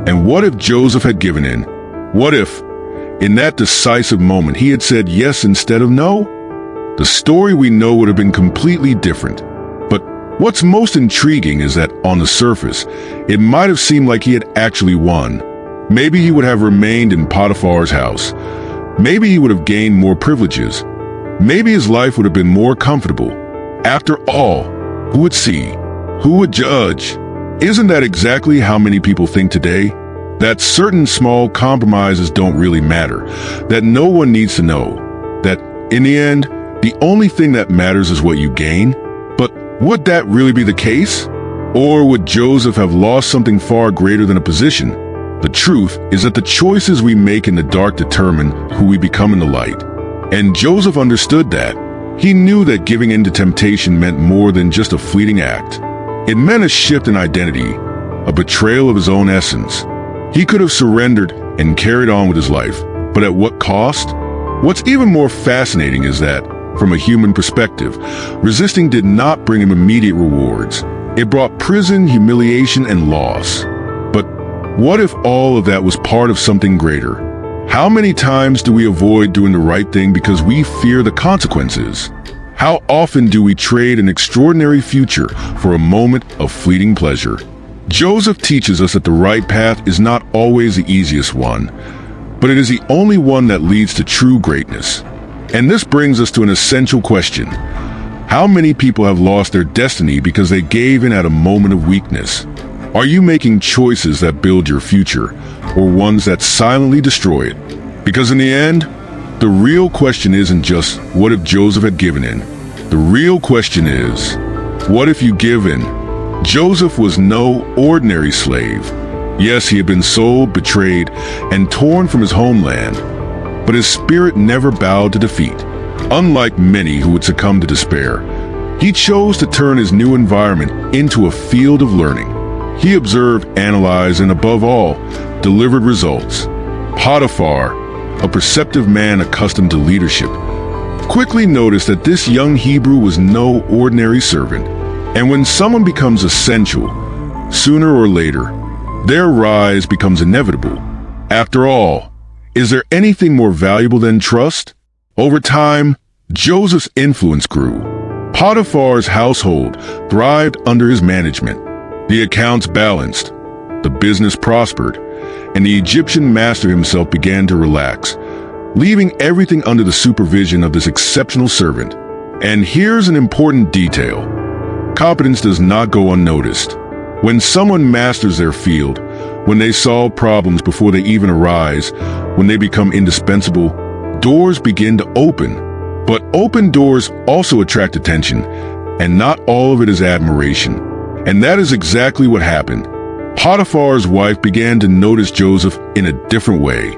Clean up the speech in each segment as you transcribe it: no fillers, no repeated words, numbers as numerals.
And what if Joseph had given in? What if, in that decisive moment, he had said yes instead of no? The story we know would have been completely different. But what's most intriguing is that, on the surface, it might have seemed like he had actually won. Maybe he would have remained in Potiphar's house. Maybe he would have gained more privileges. Maybe his life would have been more comfortable. After all, who would see? Who would judge? Isn't that exactly how many people think today? That certain small compromises don't really matter, that no one needs to know, that in the end, the only thing that matters is what you gain? But would that really be the case? Or would Joseph have lost something far greater than a position? The truth is that the choices we make in the dark determine who we become in the light. And Joseph understood that. He knew that giving in to temptation meant more than just a fleeting act. It meant a shift in identity, a betrayal of his own essence. He could have surrendered and carried on with his life, but at what cost? What's even more fascinating is that, from a human perspective, resisting did not bring him immediate rewards. It brought prison, humiliation, and loss. But what if all of that was part of something greater? How many times do we avoid doing the right thing because we fear the consequences? How often do we trade an extraordinary future for a moment of fleeting pleasure? Joseph teaches us that the right path is not always the easiest one, but it is the only one that leads to true greatness. And this brings us to an essential question. How many people have lost their destiny because they gave in at a moment of weakness? Are you making choices that build your future, or ones that silently destroy it? Because in the end, the real question isn't just, what if Joseph had given in? The real question is, what if you give in? Joseph was no ordinary slave. Yes, he had been sold, betrayed, and torn from his homeland, but his spirit never bowed to defeat. Unlike many who would succumb to despair, he chose to turn his new environment into a field of learning. He observed, analyzed, and above all, delivered results. Potiphar, a perceptive man accustomed to leadership, quickly noticed that this young Hebrew was no ordinary servant. And when someone becomes essential, sooner or later, their rise becomes inevitable. After all, is there anything more valuable than trust? Over time, Joseph's influence grew. Potiphar's household thrived under his management. The accounts balanced, the business prospered, and the Egyptian master himself began to relax, leaving everything under the supervision of this exceptional servant. And here's an important detail. Competence does not go unnoticed. When someone masters their field, when they solve problems before they even arise, when they become indispensable, doors begin to open. But open doors also attract attention, and not all of it is admiration. And that is exactly what happened. Potiphar's wife began to notice Joseph in a different way.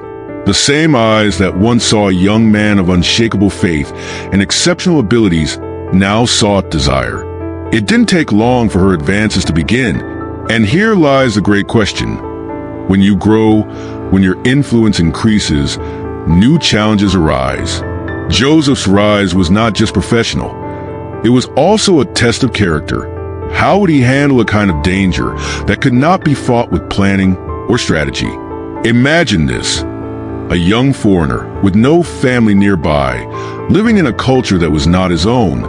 The same eyes that once saw a young man of unshakable faith and exceptional abilities now sought desire. It didn't take long for her advances to begin. And here lies the great question. When you grow, when your influence increases, new challenges arise. Joseph's rise was not just professional. It was also a test of character. How would he handle a kind of danger that could not be fought with planning or strategy? Imagine this. A young foreigner with no family nearby, living in a culture that was not his own,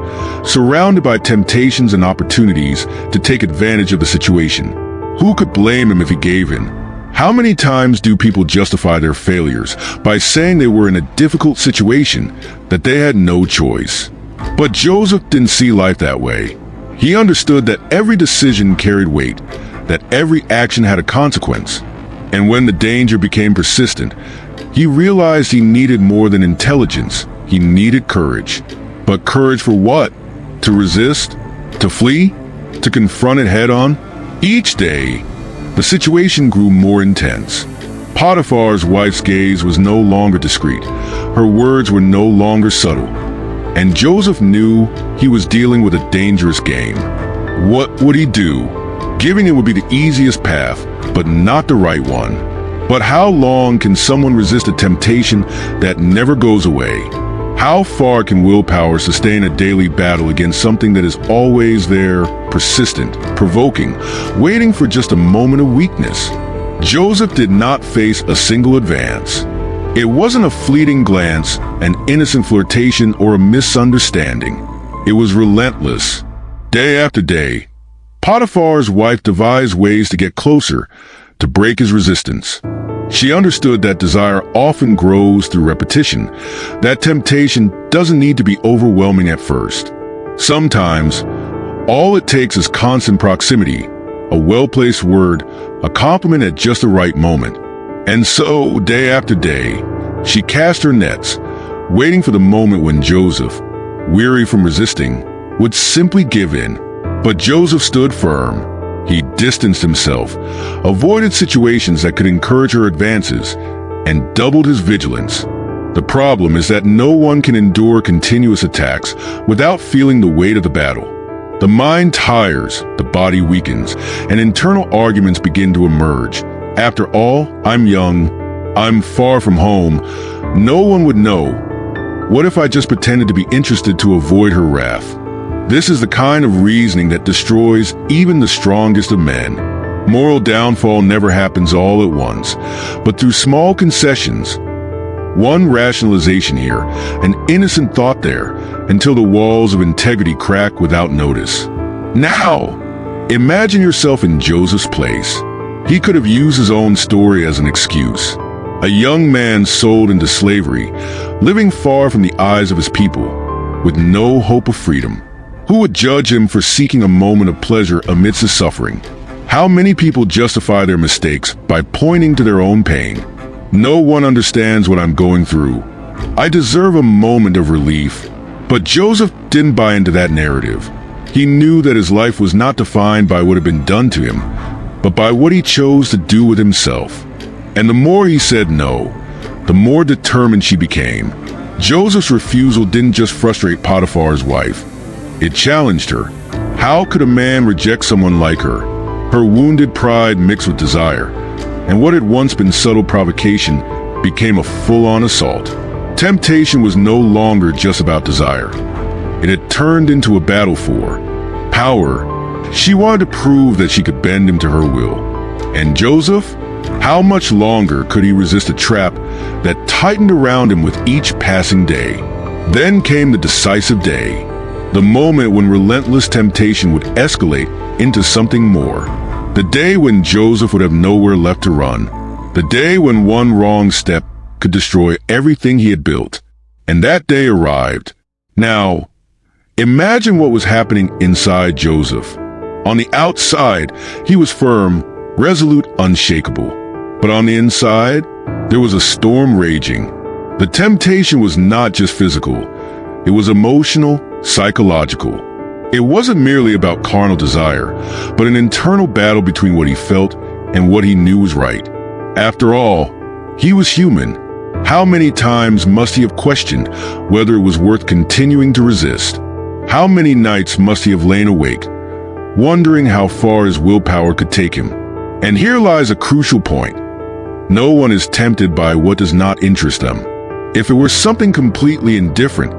surrounded by temptations and opportunities to take advantage of the situation. Who could blame him if he gave in? How many times do people justify their failures by saying they were in a difficult situation, that they had no choice? But Joseph didn't see life that way. He understood that every decision carried weight, that every action had a consequence. And when the danger became persistent, he realized he needed more than intelligence. He needed courage. But courage for what? To resist? To flee? To confront it head-on? Each day, the situation grew more intense. Potiphar's wife's gaze was no longer discreet. Her words were no longer subtle. And Joseph knew he was dealing with a dangerous game. What would he do? Giving in would be the easiest path, but not the right one. But how long can someone resist a temptation that never goes away? How far can willpower sustain a daily battle against something that is always there, persistent, provoking, waiting for just a moment of weakness? Joseph did not face a single advance. It wasn't a fleeting glance, an innocent flirtation, or a misunderstanding. It was relentless. Day after day, Potiphar's wife devised ways to get closer, to break his resistance. She understood that desire often grows through repetition, that temptation doesn't need to be overwhelming at first. Sometimes, all it takes is constant proximity, a well-placed word, a compliment at just the right moment. And so, day after day, she cast her nets, waiting for the moment when Joseph, weary from resisting, would simply give in. But Joseph stood firm. He distanced himself, avoided situations that could encourage her advances, and doubled his vigilance. The problem is that no one can endure continuous attacks without feeling the weight of the battle. The mind tires, the body weakens, and internal arguments begin to emerge. After all, I'm young, I'm far from home, no one would know. What if I just pretended to be interested to avoid her wrath? This is the kind of reasoning that destroys even the strongest of men. Moral downfall never happens all at once, but through small concessions. One rationalization here, an innocent thought there, until the walls of integrity crack without notice. Now, imagine yourself in Joseph's place. He could have used his own story as an excuse. A young man sold into slavery, living far from the eyes of his people, with no hope of freedom. Who would judge him for seeking a moment of pleasure amidst his suffering? How many people justify their mistakes by pointing to their own pain? No one understands what I'm going through. I deserve a moment of relief. But Joseph didn't buy into that narrative. He knew that his life was not defined by what had been done to him, but by what he chose to do with himself. And the more he said no, the more determined she became. Joseph's refusal didn't just frustrate Potiphar's wife. It challenged her. How could a man reject someone like her? Her wounded pride mixed with desire, and what had once been subtle provocation became a full-on assault. Temptation was no longer just about desire. It had turned into a battle for power. She wanted to prove that she could bend him to her will. And Joseph? How much longer could he resist a trap that tightened around him with each passing day? Then came the decisive day, the moment when relentless temptation would escalate into something more. The day when Joseph would have nowhere left to run. The day when one wrong step could destroy everything he had built. And that day arrived. Now, imagine what was happening inside Joseph. On the outside, he was firm, resolute, unshakable. But on the inside, there was a storm raging. The temptation was not just physical. It was emotional, psychological. It wasn't merely about carnal desire, but an internal battle between what he felt and what he knew was right. After all, he was human. How many times must he have questioned whether it was worth continuing to resist? How many nights must he have lain awake, wondering how far his willpower could take him? And here lies a crucial point. No one is tempted by what does not interest them. If it were something completely indifferent,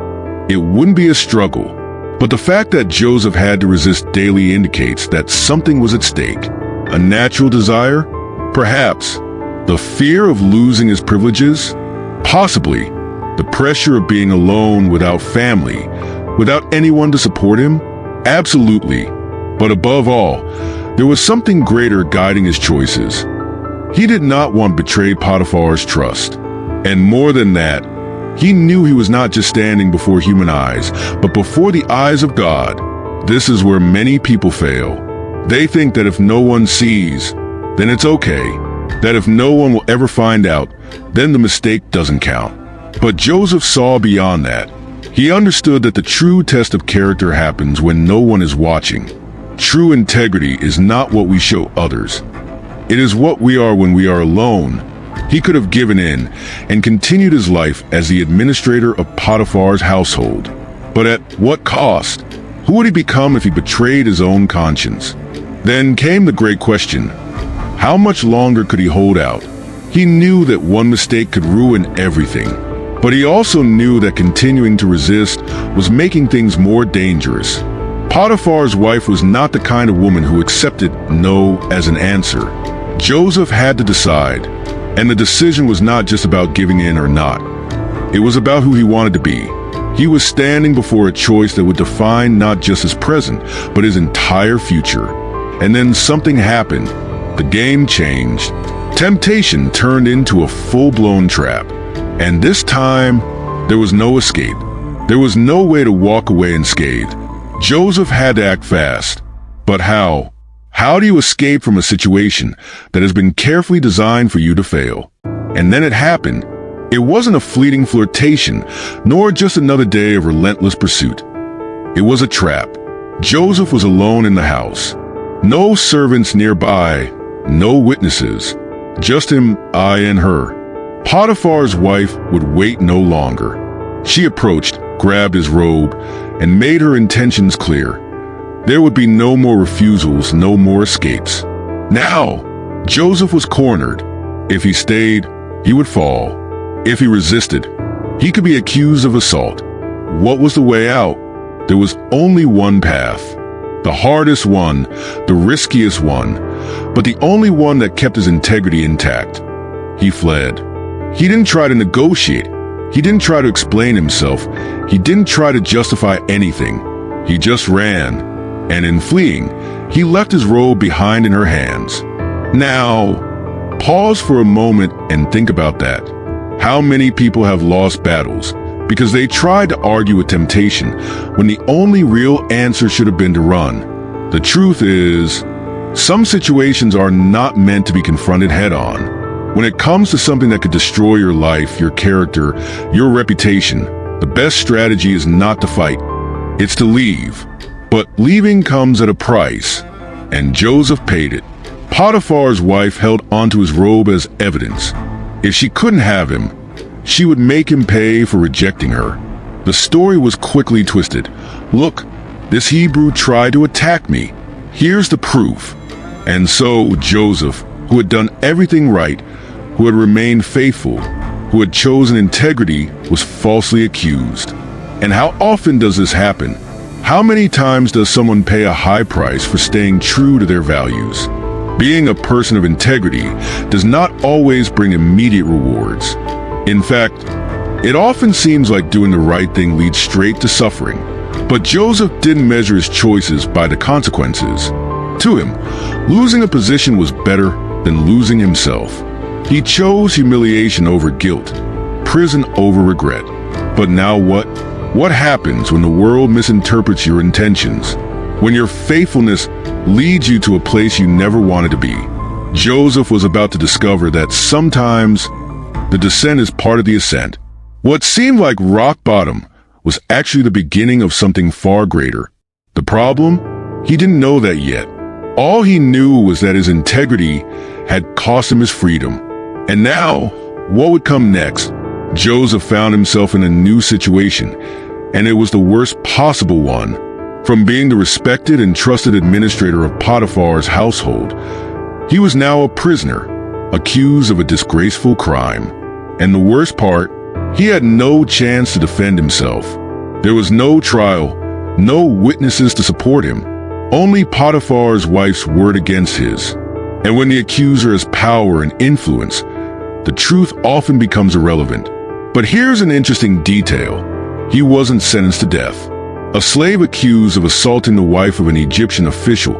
it wouldn't be a struggle. But the fact that Joseph had to resist daily indicates that something was at stake. A natural desire? Perhaps. The fear of losing his privileges? Possibly. The pressure of being alone without family, without anyone to support him? Absolutely. But above all, there was something greater guiding his choices. He did not want to betray Potiphar's trust. And more than that, he knew he was not just standing before human eyes, but before the eyes of God. This is where many people fail. They think that if no one sees, then it's okay. That if no one will ever find out, then the mistake doesn't count. But Joseph saw beyond that. He understood that the true test of character happens when no one is watching. True integrity is not what we show others. It is what we are when we are alone. He could have given in and continued his life as the administrator of Potiphar's household. But at what cost? Who would he become if he betrayed his own conscience? Then came the great question. How much longer could he hold out? He knew that one mistake could ruin everything. But he also knew that continuing to resist was making things more dangerous. Potiphar's wife was not the kind of woman who accepted no as an answer. Joseph had to decide, and the decision was not just about giving in or not. It was about who he wanted to be. He was standing before a choice that would define not just his present, but his entire future. And then something happened. The game changed. Temptation turned into a full-blown trap. And this time, there was no escape. There was no way to walk away unscathed. Joseph had to act fast. But how? How do you escape from a situation that has been carefully designed for you to fail? And then it happened. It wasn't a fleeting flirtation, nor just another day of relentless pursuit. It was a trap. Joseph was alone in the house. No servants nearby, no witnesses. Just him, I, and her. Potiphar's wife would wait no longer. She approached, grabbed his robe, and made her intentions clear. There would be no more refusals, no more escapes. Now, Joseph was cornered. If he stayed, he would fall. If he resisted, he could be accused of assault. What was the way out? There was only one path. The hardest one, the riskiest one, but the only one that kept his integrity intact. He fled. He didn't try to negotiate. He didn't try to explain himself. He didn't try to justify anything. He just ran. And in fleeing, he left his robe behind in her hands. Now, pause for a moment and think about that. How many people have lost battles because they tried to argue with temptation when the only real answer should have been to run? The truth is, some situations are not meant to be confronted head-on. When it comes to something that could destroy your life, your character, your reputation, the best strategy is not to fight. It's to leave. But leaving comes at a price, and Joseph paid it. Potiphar's wife held onto his robe as evidence. If she couldn't have him, she would make him pay for rejecting her. The story was quickly twisted. Look, this Hebrew tried to attack me. Here's the proof. And so Joseph, who had done everything right, who had remained faithful, who had chosen integrity, was falsely accused. And how often does this happen? How many times does someone pay a high price for staying true to their values? Being a person of integrity does not always bring immediate rewards. In fact, it often seems like doing the right thing leads straight to suffering. But Joseph didn't measure his choices by the consequences. To him, losing a position was better than losing himself. He chose humiliation over guilt, prison over regret. But now what? What happens when the world misinterprets your intentions? When your faithfulness leads you to a place you never wanted to be? Joseph was about to discover that sometimes the descent is part of the ascent. What seemed like rock bottom was actually the beginning of something far greater. The problem? He didn't know that yet. All he knew was that his integrity had cost him his freedom. And now, what would come next? Joseph found himself in a new situation, and it was the worst possible one. From being the respected and trusted administrator of Potiphar's household, he was now a prisoner, accused of a disgraceful crime. And the worst part, he had no chance to defend himself. There was no trial, no witnesses to support him, only Potiphar's wife's word against his. And when the accuser has power and influence, the truth often becomes irrelevant. But here's an interesting detail. He wasn't sentenced to death. A slave accused of assaulting the wife of an Egyptian official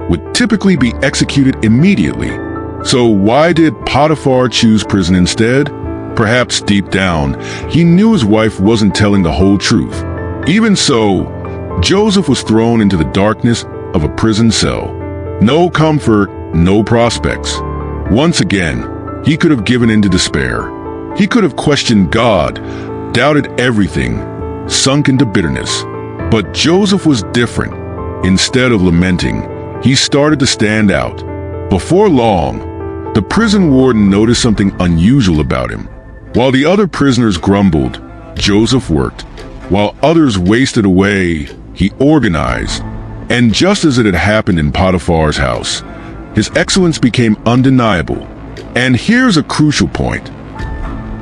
would typically be executed immediately. So why did Potiphar choose prison instead? Perhaps deep down, he knew his wife wasn't telling the whole truth. Even so, Joseph was thrown into the darkness of a prison cell. No comfort, no prospects. Once again, he could have given in to despair. He could have questioned God, doubted everything, sunk into bitterness. But Joseph was different. Instead of lamenting, he started to stand out. Before long, the prison warden noticed something unusual about him. While the other prisoners grumbled, Joseph worked. While others wasted away, he organized. And just as it had happened in Potiphar's house, his excellence became undeniable. And here's a crucial point.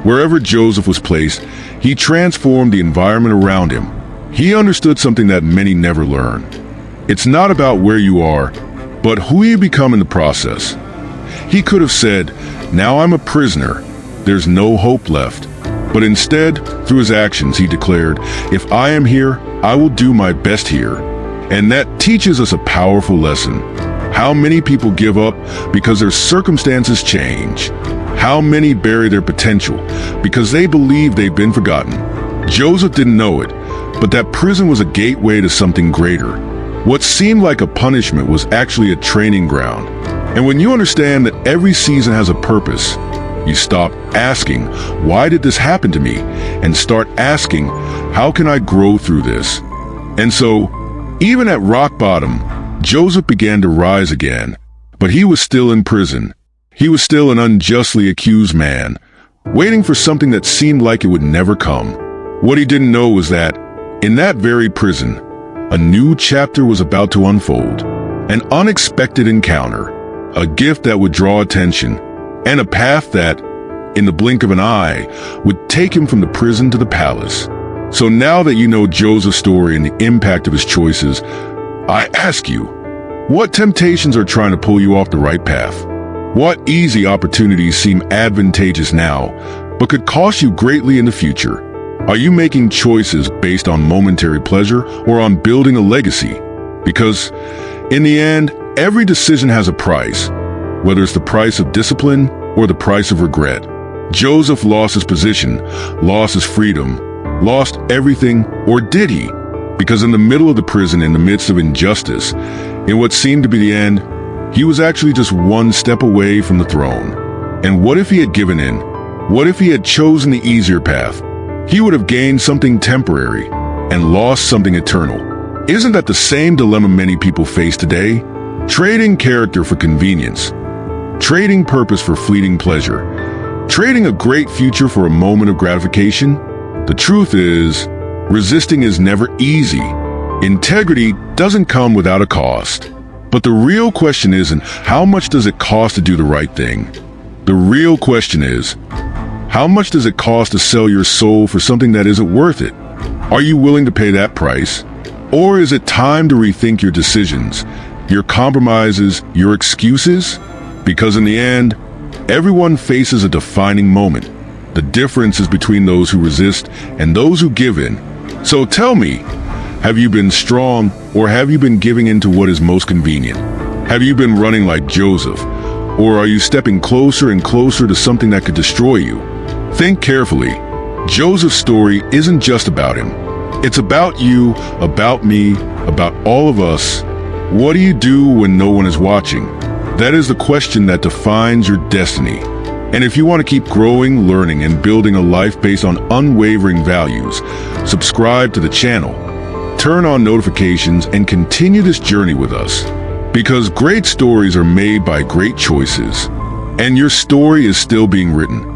Wherever Joseph was placed, he transformed the environment around him. He understood something that many never learn. It's not about where you are, but who you become in the process. He could have said, "Now I'm a prisoner. There's no hope left." But instead, through his actions, he declared, "If I am here, I will do my best here." And that teaches us a powerful lesson. How many people give up because their circumstances change? How many bury their potential because they believe they've been forgotten? Joseph didn't know it, but that prison was a gateway to something greater. What seemed like a punishment was actually a training ground. And when you understand that every season has a purpose, you stop asking, "Why did this happen to me?" and start asking, "How can I grow through this?" And so, even at rock bottom, Joseph began to rise again, but he was still in prison. He was still an unjustly accused man, waiting for something that seemed like it would never come. What he didn't know was that, in that very prison, a new chapter was about to unfold. An unexpected encounter, a gift that would draw attention, and a path that, in the blink of an eye, would take him from the prison to the palace. So now that you know Joseph's story and the impact of his choices, I ask you, what temptations are trying to pull you off the right path? What easy opportunities seem advantageous now, but could cost you greatly in the future? Are you making choices based on momentary pleasure or on building a legacy? Because, in the end, every decision has a price, whether it's the price of discipline or the price of regret. Joseph lost his position, lost his freedom, lost everything, or did he? Because in the middle of the prison, in the midst of injustice, in what seemed to be the end, he was actually just one step away from the throne. And what if he had given in? What if he had chosen the easier path? He would have gained something temporary and lost something eternal. Isn't that the same dilemma many people face today? Trading character for convenience, trading purpose for fleeting pleasure, trading a great future for a moment of gratification? The truth is, resisting is never easy. Integrity doesn't come without a cost. But the real question isn't, how much does it cost to do the right thing? The real question is, how much does it cost to sell your soul for something that isn't worth it? Are you willing to pay that price? Or is it time to rethink your decisions, your compromises, your excuses? Because in the end, everyone faces a defining moment. The difference is between those who resist and those who give in. So tell me, have you been strong, or have you been giving in to what is most convenient? Have you been running like Joseph, or are you stepping closer and closer to something that could destroy you? Think carefully. Joseph's story isn't just about him. It's about you, about me, about all of us. What do you do when no one is watching? That is the question that defines your destiny. And if you want to keep growing, learning, and building a life based on unwavering values, subscribe to the channel, turn on notifications, and continue this journey with us. Because great stories are made by great choices, and your story is still being written.